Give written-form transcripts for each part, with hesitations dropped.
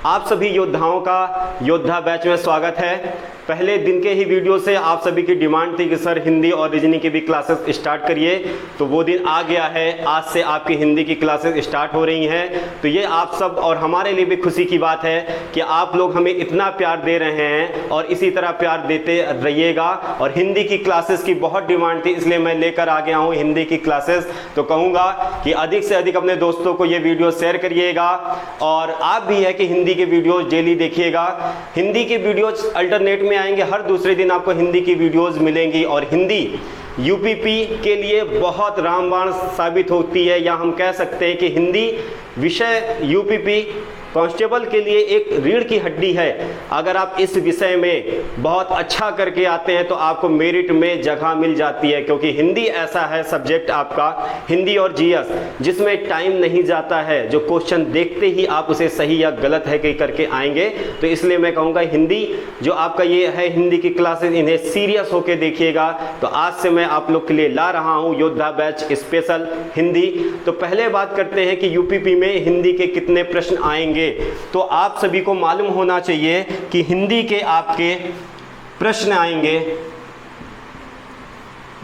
आप सभी योद्धाओं का योद्धा बैच में स्वागत है। पहले दिन के ही वीडियो से आप सभी की डिमांड थी कि सर हिंदी और रीजनिंग की भी क्लासेस स्टार्ट करिए, तो वो दिन आ गया है। आज से आपकी हिंदी की क्लासेस स्टार्ट हो रही हैं। तो ये आप सब और हमारे लिए भी खुशी की बात है कि आप लोग हमें इतना प्यार दे रहे हैं और इसी तरह प्यार देते रहिएगा। और हिंदी की क्लासेस की बहुत डिमांड थी, इसलिए मैं लेकर आ गया हूँ हिंदी की क्लासेस। तो कहूँगा कि अधिक से अधिक अपने दोस्तों को ये वीडियो शेयर करिएगा और आप भी है कि हिंदी के वीडियोस डेली देखिएगा। हिंदी के वीडियोस अल्टरनेट में आएंगे, हर दूसरे दिन आपको हिंदी की वीडियोस मिलेंगी। और हिंदी यूपीपी के लिए बहुत रामबाण साबित होती है, या हम कह सकते हैं कि हिंदी विषय यूपीपी कांस्टेबल के लिए एक रीढ़ की हड्डी है। अगर आप इस विषय में बहुत अच्छा करके आते हैं तो आपको मेरिट में जगह मिल जाती है, क्योंकि हिंदी ऐसा है सब्जेक्ट आपका, हिंदी और जीएस, जिसमें टाइम नहीं जाता है। जो क्वेश्चन देखते ही आप उसे सही या गलत है कि करके आएंगे। तो इसलिए मैं कहूँगा हिंदी जो आपका ये है हिंदी की क्लासेस, इन्हें सीरियस होकर देखिएगा। तो आज से मैं आप लोग के लिए ला रहा हूँ योद्धा बैच स्पेशल हिंदी। तो पहले बात करते हैं कि यूपीपी में हिंदी के कितने प्रश्न आएंगे। तो आप सभी को मालूम होना चाहिए कि हिंदी के आपके प्रश्न आएंगे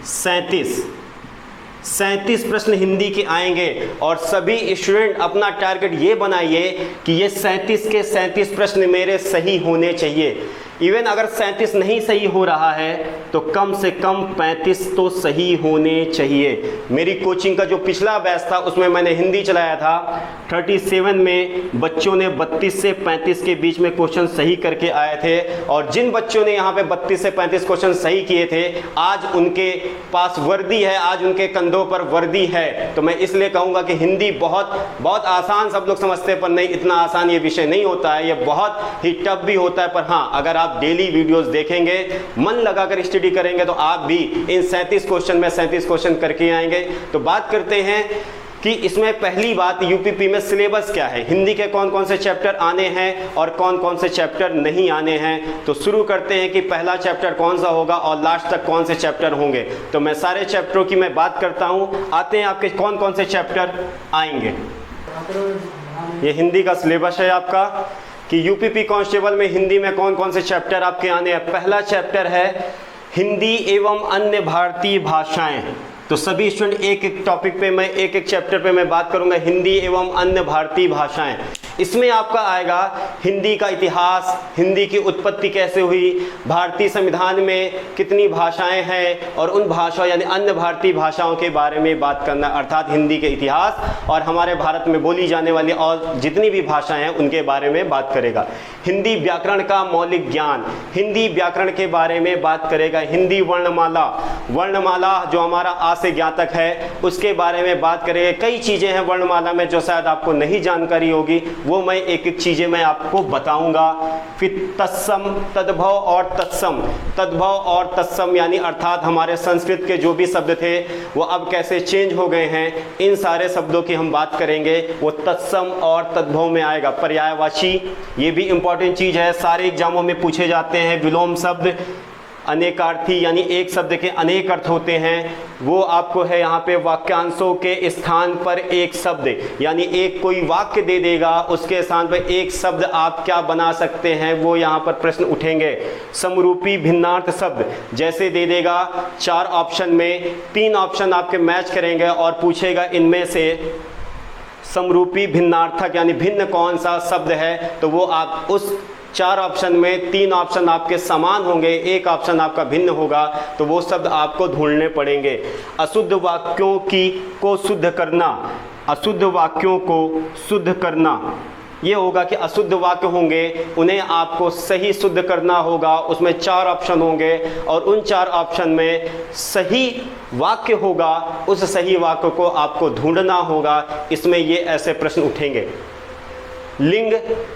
37 प्रश्न हिंदी के आएंगे। और सभी स्टूडेंट अपना टारगेट ये बनाइए कि ये 37 के 37 प्रश्न मेरे सही होने चाहिए। इवन अगर 37 नहीं सही हो रहा है तो कम से कम 35 तो सही होने चाहिए। मेरी कोचिंग का जो पिछला बैच था उसमें मैंने हिंदी चलाया था। 37 में बच्चों ने 32 से 35 के बीच में क्वेश्चन सही करके आए थे। और जिन बच्चों ने यहाँ पे 32 से 35 क्वेश्चन सही किए थे, आज उनके पास वर्दी है, आज उनके कंधों पर वर्दी है। तो मैं इसलिए कहूँगा कि हिंदी बहुत आसान सब लोग समझते हैं, पर नहीं, इतना आसान ये विषय नहीं होता है। ये बहुत ही टफ भी होता है। पर हाँ, अगर आप डेली वीडियोस देखेंगे, मन लगाकर स्टडी करेंगे, तो आप भी इन 37 क्वेश्चन में 37 क्वेश्चन करके आएंगे। तो बात करते हैं कि इसमें पहली बात यूपीपी में सिलेबस क्या है, हिंदी के कौन कौन से चैप्टर आने हैं और कौन कौन से चैप्टर नहीं आने हैं। तो शुरू करते हैं कि पहला चैप्टर कौन सा होगा और लास्ट तक कौन से चैप्टर होंगे। तो मैं सारे चैप्टरों की मैं बात करता हूँ। आते हैं आपके कौन कौन से चैप्टर आएंगे। ये हिंदी का सिलेबस है आपका कि यूपीपी कांस्टेबल में हिंदी में कौन कौन से चैप्टर आपके आने हैं। पहला चैप्टर है हिंदी एवं अन्य भारतीय भाषाएं। तो सभी स्टूडेंट एक एक टॉपिक पे मैं एक एक चैप्टर पे मैं बात करूंगा, हिंदी एवं अन्य भारतीय भाषाएं। इसमें आपका आएगा हिंदी का इतिहास, हिंदी की उत्पत्ति कैसे हुई, भारतीय संविधान में कितनी भाषाएं हैं, और उन भाषाओं यानी अन्य भारतीय भाषाओं के बारे में बात करना, अर्थात हिंदी के इतिहास और हमारे भारत में बोली जाने वाली और जितनी भी भाषाएं हैं उनके बारे में बात करेगा। हिंदी व्याकरण का मौलिक ज्ञान, हिंदी व्याकरण के बारे में बात करेगा। हिंदी वर्णमाला जो हमारा आ से ज्ञा तक है उसके बारे में बात करेंगे। कई चीज़ें हैं वर्णमाला में जो शायद आपको नहीं जानकारी होगी, वो मैं एक एक चीज़ें मैं आपको बताऊंगा। फिर तत्सम, तद्भव और तत्सम यानी अर्थात हमारे संस्कृत के जो भी शब्द थे वो अब कैसे चेंज हो गए हैं, इन सारे शब्दों की हम बात करेंगे। वो तत्सम और तद्भव में आएगा। पर्यायवाची, ये भी इंपॉर्टेंट चीज़ है, सारे एग्जामों में पूछे जाते हैं। विलोम शब्द, अनेकार्थी यानी एक शब्द के अनेक अर्थ होते हैं, वो आपको है यहाँ पे। वाक्यांशों के स्थान पर एक शब्द, यानी एक कोई वाक्य दे देगा, उसके स्थान पर एक शब्द आप क्या बना सकते हैं, वो यहाँ पर प्रश्न उठेंगे। समरूपी भिन्नार्थ शब्द जैसे दे देगा 4 ऑप्शन में 3 ऑप्शन आपके मैच करेंगे और पूछेगा इनमें से समरूपी भिन्नार्थक यानी भिन्न कौन सा शब्द है। तो वो आप उस 4 ऑप्शन में 3 ऑप्शन आपके समान होंगे, एक ऑप्शन आपका भिन्न होगा, तो वो शब्द आपको ढूंढने पड़ेंगे। अशुद्ध वाक्यों को शुद्ध करना, अशुद्ध वाक्यों को शुद्ध करना, ये होगा कि अशुद्ध वाक्य होंगे उन्हें आपको सही शुद्ध करना होगा। उसमें 4 ऑप्शन होंगे और उन 4 ऑप्शन में सही वाक्य होगा, उस सही वाक्य को आपको ढूंढना होगा। इसमें ये ऐसे प्रश्न उठेंगे। लिंग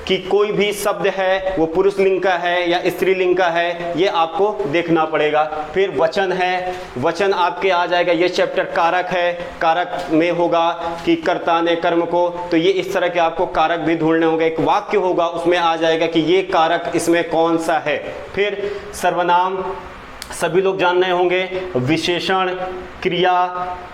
की कोई भी शब्द है वो पुरुष लिंग का है या स्त्रीलिंग का है, ये आपको देखना पड़ेगा। फिर वचन है, वचन आपके आ जाएगा। ये चैप्टर कारक है, कारक में होगा कि कर्ता ने कर्म को, तो ये इस तरह के आपको कारक भी ढूंढने होंगे। एक वाक्य होगा उसमें आ जाएगा कि ये कारक इसमें कौन सा है। फिर सर्वनाम, सभी लोग जान रहे होंगे विशेषण, क्रिया,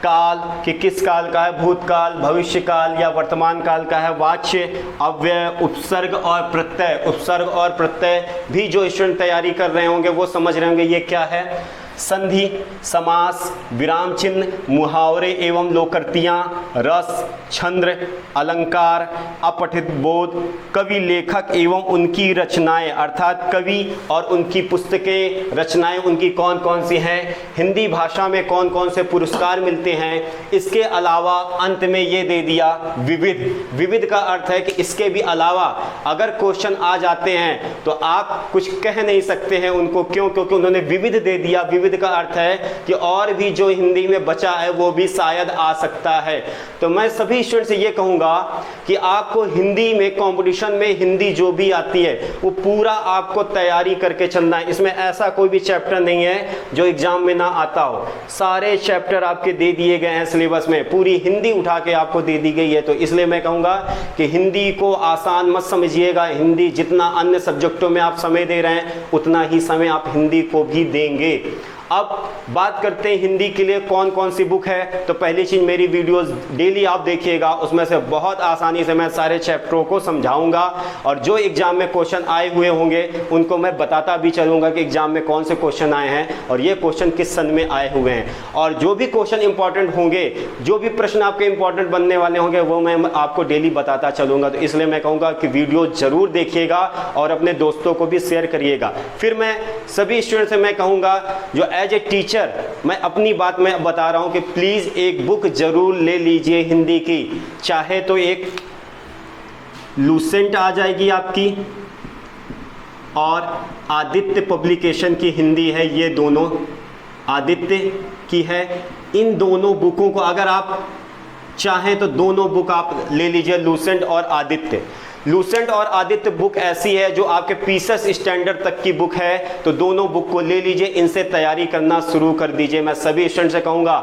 काल कि किस काल का है, भूतकाल, भविष्यकाल या वर्तमान काल का है, वाच्य, अव्यय, उपसर्ग और प्रत्यय। उपसर्ग और प्रत्यय भी जो स्टूडेंट तैयारी कर रहे होंगे वो समझ रहे होंगे ये क्या है। संधि, समास, विराम चिन्ह, मुहावरे एवं लोकोक्तियाँ, रस, छंद, अलंकार, अपठित बोध, कवि लेखक एवं उनकी रचनाएं अर्थात कवि और उनकी पुस्तकें, रचनाएं उनकी कौन कौन सी हैं, हिंदी भाषा में कौन कौन से पुरस्कार मिलते हैं। इसके अलावा अंत में ये दे दिया विविध। विविध का अर्थ है कि इसके भी अलावा अगर क्वेश्चन आ जाते हैं तो आप कुछ कह नहीं सकते हैं उनको, क्यों? क्योंकि उन्होंने विविध दे दिया। विविध का अर्थ है कि और भी जो हिंदी में बचा है वो भी शायद आ सकता है। तो मैं सभी स्टूडेंट से ये कहूंगा कि आपको हिंदी में कंपटीशन में हिंदी जो भी आती है वो पूरा आपको तैयारी करके चलना है। इसमें ऐसा कोई भी चैप्टर नहीं है जो एग्जाम में ना आता हो। सारे चैप्टर आपके दे दिए गए हैं सिलेबस में, पूरी हिंदी उठा के आपको दे दी गई है। तो इसलिए मैं कहूंगा कि हिंदी को आसान मत समझिएगा। हिंदी जितना अन्य सब्जेक्टों में आप समय दे रहे हैं उतना ही समय आप हिंदी को भी देंगे। अब बात करते हैं हिंदी के लिए कौन कौन सी बुक है। तो पहली चीज, मेरी वीडियोस डेली आप देखिएगा, उसमें से बहुत आसानी से मैं सारे चैप्टरों को समझाऊंगा और जो एग्जाम में क्वेश्चन आए हुए होंगे उनको मैं बताता भी चलूंगा कि एग्जाम में कौन से क्वेश्चन आए हैं और ये क्वेश्चन किस सन में आए हुए हैं। और जो भी क्वेश्चन इंपॉर्टेंट होंगे, जो भी प्रश्न आपके इंपॉर्टेंट बनने वाले होंगे वो मैं आपको डेली बताता चलूंगा। तो इसलिए मैं कहूँगा कि वीडियो जरूर देखिएगा और अपने दोस्तों को भी शेयर करिएगा। फिर मैं सभी स्टूडेंट से मैं कहूँगा जो एज ए टीचर मैं अपनी बात में बता रहा हूं कि प्लीज एक बुक जरूर ले लीजिए हिंदी की। चाहे तो एक लूसेंट आ जाएगी आपकी और आदित्य पब्लिकेशन की हिंदी है, ये दोनों आदित्य की है। इन दोनों बुकों को अगर आप चाहें तो दोनों बुक आप ले लीजिए, लूसेंट और आदित्य। लूसेंट और आदित्य बुक ऐसी है जो आपके पीसेस स्टैंडर्ड तक की बुक है, तो दोनों बुक को ले लीजिए, इनसे तैयारी करना शुरू कर दीजिए। मैं सभी स्टूडेंट से कहूँगा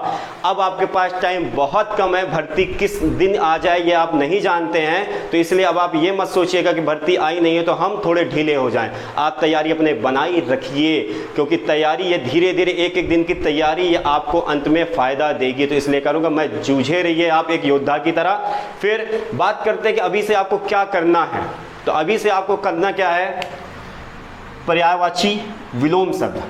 अब आपके पास टाइम बहुत कम है, भर्ती किस दिन आ जाए ये आप नहीं जानते हैं। तो इसलिए अब आप ये मत सोचिएगा कि भर्ती आई नहीं है तो हम थोड़े ढीले हो जाएं। आप तैयारी अपने बनाई रखिए, क्योंकि तैयारी ये धीरे धीरे एक एक दिन की तैयारी ये आपको अंत में फ़ायदा देगी। तो इसलिए करूँगा मैं जूझे रहिए आप एक योद्धा की तरह। फिर बात करते हैं कि अभी से आपको क्या करना है। तो अभी से आपको करना क्या है, पर्यायवाची, विलोम शब्द,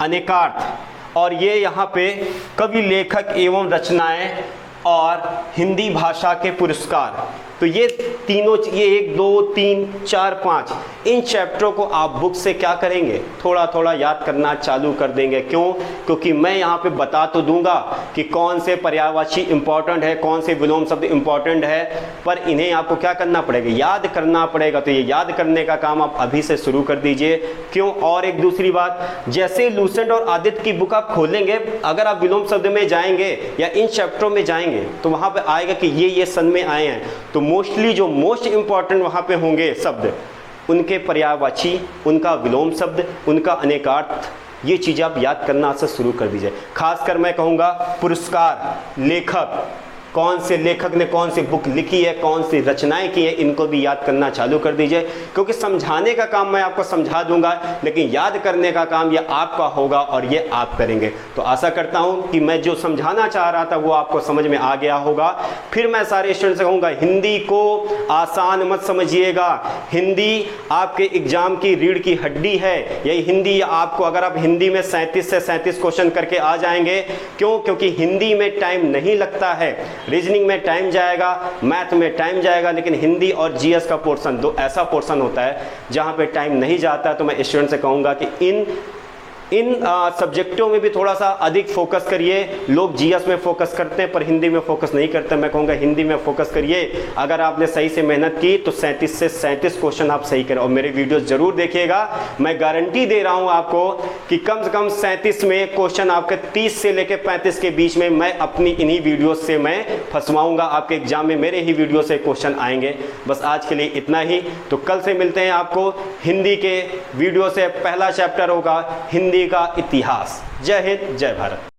अनेकार्थ और ये यहाँ पे कवि लेखक एवं रचनाएं और हिंदी भाषा के पुरस्कार। तो ये तीनों, ये 1 2 3 4 5 इन चैप्टरों को आप बुक से क्या करेंगे, थोड़ा थोड़ा याद करना चालू कर देंगे। क्यों? क्योंकि मैं यहाँ पे बता तो दूंगा कि कौन से पर्यायवाची इंपॉर्टेंट है, कौन से विलोम शब्द इंपॉर्टेंट है, पर इन्हें आपको क्या करना पड़ेगा, याद करना पड़ेगा। तो ये याद करने का काम आप अभी से शुरू कर दीजिए। क्यों? और एक दूसरी बात, जैसे लूसेंट और आदित्य की बुक आप खोलेंगे, अगर आप विलोम शब्द में जाएंगे या इन चैप्टरों में जाएंगे तो वहाँ पे आएगा कि ये सन में आए हैं। तो मोस्टली जो मोस्ट इंपॉर्टेंट वहाँ पे होंगे शब्द, उनके पर्यायवाची, उनका विलोम शब्द, उनका अनेकार्थ, ये चीज़ें आप याद करना से शुरू कर दीजिए। खासकर मैं कहूँगा पुरस्कार, लेखक, कौन से लेखक ने कौन सी बुक लिखी है, कौन सी रचनाएं की है, इनको भी याद करना चालू कर दीजिए। क्योंकि समझाने का काम मैं आपको समझा दूंगा, लेकिन याद करने का काम ये आपका होगा और ये आप करेंगे। तो आशा करता हूं कि मैं जो समझाना चाह रहा था वो आपको समझ में आ गया होगा। फिर मैं सारे स्टूडेंट से कहूँगा हिंदी को आसान मत समझिएगा। हिंदी आपके एग्जाम की रीढ़ की हड्डी है। यही हिंदी आपको, अगर आप हिंदी में 37 से 37 क्वेश्चन करके आ जाएंगे, क्यों? क्योंकि हिंदी में टाइम नहीं लगता है, रीजनिंग में टाइम जाएगा, मैथ में टाइम जाएगा, लेकिन हिंदी और जीएस का पोर्शन दो ऐसा पोर्शन होता है जहां पे टाइम नहीं जाता। तो मैं स्टूडेंट से कहूंगा कि इन सब्जेक्टों में भी थोड़ा सा अधिक फोकस करिए। लोग जीएस में फोकस करते हैं पर हिंदी में फोकस नहीं करते। मैं कहूँगा हिंदी में फोकस करिए। अगर आपने सही से मेहनत की तो 37 से 37 क्वेश्चन आप सही करें और मेरे वीडियोस जरूर देखिएगा। मैं गारंटी दे रहा हूँ आपको कि कम से कम 37 में क्वेश्चन आपके 30 से लेकर 35 के बीच में मैं अपनी इन्हीं वीडियो से मैं फंसवाऊँगा। आपके एग्जाम में मेरे ही वीडियो से क्वेश्चन आएंगे। बस आज के लिए इतना ही। तो कल से मिलते हैं आपको हिंदी के वीडियो से। पहला चैप्टर होगा हिंदी का इतिहास। जय हिंद, जय भारत।